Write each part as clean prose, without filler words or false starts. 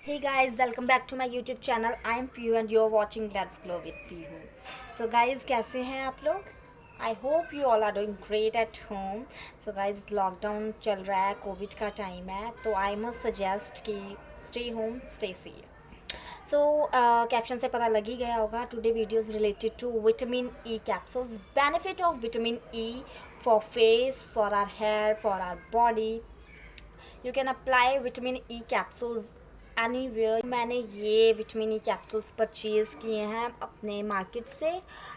Hey guys, welcome back to my YouTube channel. I am Piyu and you're watching Let's Glow with Piyu. So guys, कैसे हैं आप लोग? I hope you all are doing great at home. So guys, lockdown चल रहा है, Covid का time है, तो I must suggest कि stay home, stay safe. So caption से पता लग ही गया होगा. Today videos related to vitamin E capsules, benefit of vitamin E for face, for our hair, for our body. You can apply vitamin E capsules anywhere. मैंने ये vitamin E capsules purchase किए हैं अपने मार्केट से.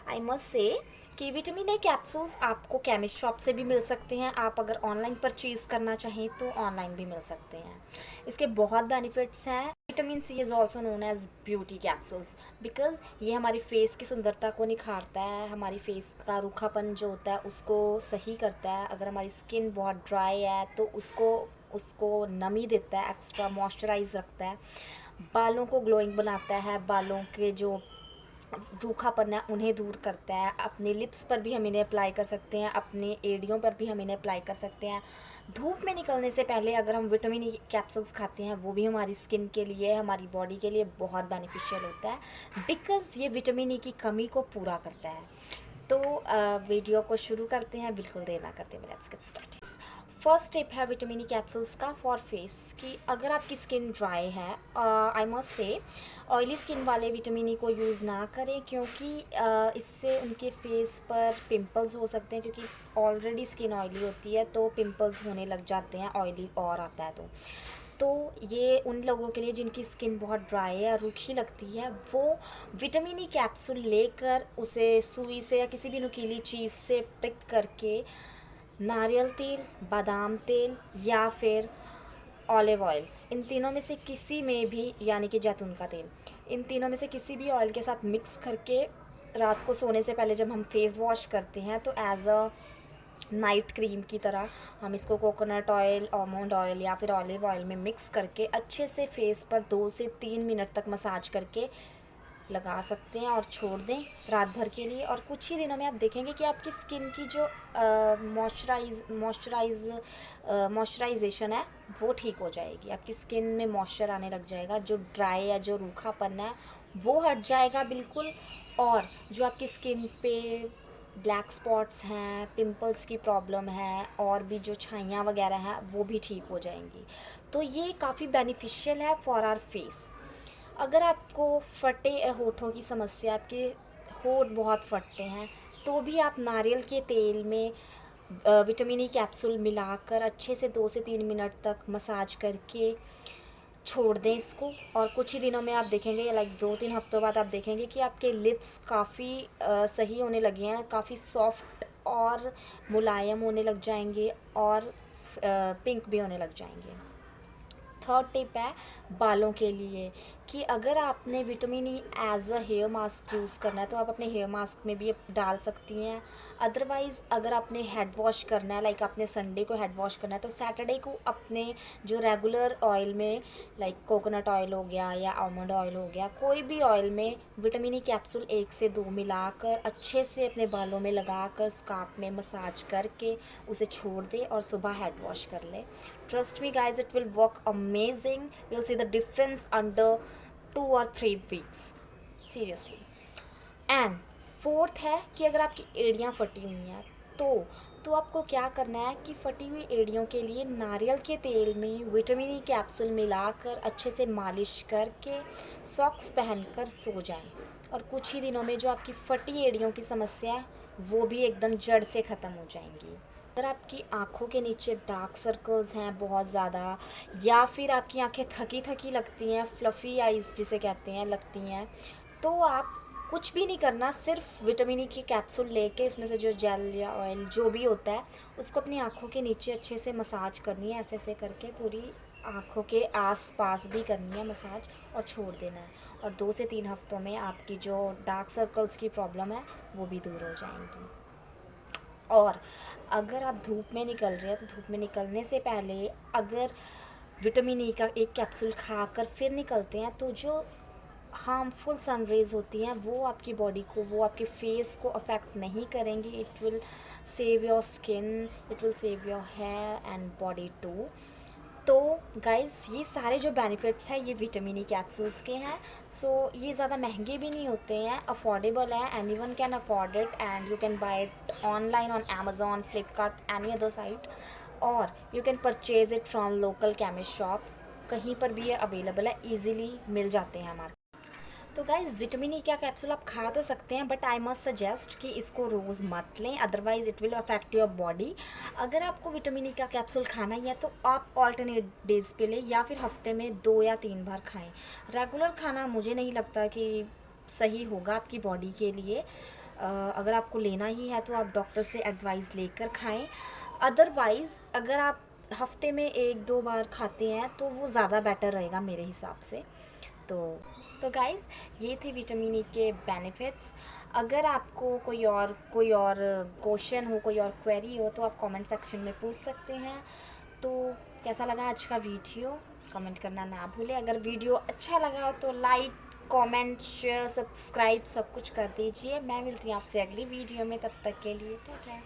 I must say कि vitamin E capsules आपको chemist shop से भी मिल सकते हैं. आप अगर ऑनलाइन परचेज़ करना चाहें तो ऑनलाइन भी मिल सकते हैं. इसके बहुत बेनिफिट्स हैं. Vitamin C is also known as beauty capsules because ये हमारी फेस की सुंदरता को निखारता है. हमारी फेस का रूखापन जो होता है उसको सही करता है. अगर हमारी स्किन बहुत ड्राई है तो उसको उसको नमी देता है, एक्स्ट्रा मॉइस्चराइज रखता है. बालों को ग्लोइंग बनाता है. बालों के जो रूखापन है उन्हें दूर करता है. अपने लिप्स पर भी हम इन्हें अप्लाई कर सकते हैं. अपने एड़ियों पर भी हम इन्हें अप्लाई कर सकते हैं. धूप में निकलने से पहले अगर हम विटामिन ई कैप्सूल्स खाते हैं वो भी हमारी स्किन के लिए, हमारी बॉडी के लिए बहुत बेनिफिशियल होता है बिकॉज़ ये विटामिन ई की कमी को पूरा करता है. तो वीडियो को शुरू करते हैं, बिल्कुल देर ना करते हुए. Let's get started. First tip है विटामिन ई कैप्सूल्स का फॉर फेस कि अगर आपकी स्किन ड्राई है, I must say oily skin वाले विटामिन ई को यूज़ ना करें क्योंकि इससे उनके फेस पर पिंपल्स हो सकते हैं. क्योंकि ऑलरेडी स्किन ऑयली होती है तो पिंपल्स होने लग जाते हैं, ऑयली और आता है तो ये उन लोगों के लिए जिनकी स्किन बहुत ड्राई है, रूखी लगती है, वो विटामिन ई कैप्सूल लेकर उसे सुई से या किसी भी नुकीली चीज़ से पिक करके नारियल तेल, बादाम तेल या फिर ऑलिव ऑयल, इन तीनों में से किसी में भी, यानी कि जैतून का तेल, इन तीनों में से किसी भी ऑयल के साथ मिक्स करके रात को सोने से पहले जब हम फेस वॉश करते हैं तो एज अ नाइट क्रीम की तरह हम इसको कोकोनट ऑयल, आलमंड ऑयल या फिर ऑलिव ऑयल में मिक्स करके अच्छे से फेस पर 2 से 3 मिनट तक मसाज करके लगा सकते हैं और छोड़ दें रात भर के लिए. और कुछ ही दिनों में आप देखेंगे कि आपकी स्किन की जो मॉइस्चराइजेशन है वो ठीक हो जाएगी. आपकी स्किन में मॉइस्चर आने लग जाएगा. जो ड्राई या जो रूखापन है वो हट जाएगा बिल्कुल. और जो आपकी स्किन पे ब्लैक स्पॉट्स हैं, पिंपल्स की प्रॉब्लम है और भी जो छाइयाँ वगैरह हैं वो भी ठीक हो जाएंगी. तो ये काफ़ी बेनिफिशियल है फॉर आवर फेस. अगर आपको फटे होठों की समस्या, आपके होठ बहुत फटते हैं, तो भी आप नारियल के तेल में विटामिन ई कैप्सूल मिलाकर अच्छे से 2 से 3 मिनट तक मसाज करके छोड़ दें इसको. और कुछ ही दिनों में आप देखेंगे, लाइक 2-3 हफ्तों बाद आप देखेंगे कि आपके लिप्स काफ़ी सही होने लगे हैं, काफ़ी सॉफ्ट और मुलायम होने लग जाएंगे और पिंक भी होने लग जाएंगे. थर्ड टिप है बालों के लिए कि अगर आपने vitamin E as a hair mask use करना है तो आप अपने हेयर मास्क में भी डाल सकती हैं. अदरवाइज़ अगर आपने हेड वॉश करना है, लाइक आपने संडे को हेड वॉश करना है, तो सैटरडे को अपने जो रेगुलर ऑयल में, लाइक कोकोनट ऑयल हो गया या आलमंड ऑयल हो गया, कोई भी ऑयल में विटामिन ई कैप्सूल 1 से 2 मिलाकर अच्छे से अपने बालों में लगाकर स्कार्फ में मसाज करके उसे छोड़ दें और सुबह हेड वॉश कर लें. Trust me guys, it will work amazing. You'll see the difference under 2 or 3 weeks. Seriously. And fourth है कि अगर आपकी एड़ियाँ फटी हुई हैं तो आपको क्या करना है कि फटी हुई एड़ियों के लिए नारियल के तेल में विटामिन ई कैप्सूल मिलाकर अच्छे से मालिश करके सॉक्स पहनकर सो जाएं. और कुछ ही दिनों में जो आपकी फटी एड़ियों की समस्या है वो भी एकदम जड़ से ख़त्म हो जाएंगी. अगर आपकी आँखों के नीचे डार्क सर्कल्स हैं बहुत ज़्यादा, या फिर आपकी आँखें थकी थकी लगती हैं, फ्लफ़ी आइज़ जिसे कहते हैं, लगती हैं, तो आप कुछ भी नहीं करना, सिर्फ विटामिन ई की कैप्सूल लेके उसमें से जो जेल या ऑयल जो भी होता है उसको अपनी आँखों के नीचे अच्छे से मसाज करनी है. ऐसे ऐसे करके पूरी आँखों के आस पास भी करनी है मसाज और छोड़ देना है. और 2 से 3 हफ्तों में आपकी जो डार्क सर्कल्स की प्रॉब्लम है वो भी दूर हो जाएंगी. और अगर आप धूप में निकल रहे हैं तो धूप में निकलने से पहले अगर विटामिन ई का एक कैप्सूल खाकर फिर निकलते हैं तो जो हार्मफुल सन रेज़ होती हैं वो आपकी बॉडी को, वो आपके फेस को अफेक्ट नहीं करेंगी. It will save your skin, it will save your hair and body too. तो गाइस ये सारे जो बेनिफिट्स हैं ये विटामिन ई कैप्सूल्स के हैं। सो ये ज़्यादा महंगे भी नहीं होते हैं, अफोर्डेबल है, anyone can afford it and you can buy it online on Amazon, Flipkart, any other site, और you can purchase it from local chemist shop. कहीं पर भी ये अवेलेबल है, ईजिली मिल जाते हैं हमारे। तो गाइज विटामिन ई क्या कैप्सूल आप खा तो सकते हैं, बट आई मस्ट सजेस्ट कि इसको रोज़ मत लें, otherwise it will affect your body. अगर आपको विटामिन ई का कैप्सूल खाना ही है तो आप ऑल्टरनेट डेज पे लें, या फिर हफ्ते में 2 या 3 बार खाएं। रेगुलर खाना मुझे नहीं लगता कि सही होगा आपकी बॉडी के लिए। अगर आपको लेना ही है तो आप डॉक्टर से एडवाइस लेकर खाएं। अदरवाइज़ अगर आप हफ्ते में 1-2 बार खाते हैं तो वो ज़्यादा बेटर रहेगा मेरे हिसाब से। तो गाइज़ ये थे विटामिन ई के बेनिफिट्स। अगर आपको कोई और क्वेश्चन हो, कोई और क्वेरी हो, तो आप कमेंट सेक्शन में पूछ सकते हैं। तो कैसा लगा आज का वीडियो, कमेंट करना ना भूलें। अगर वीडियो अच्छा लगा हो तो लाइक, कमेंट, शेयर, सब्सक्राइब सब कुछ कर दीजिए। मैं मिलती हूँ आपसे अगली वीडियो में, तब तक के लिए टाटा।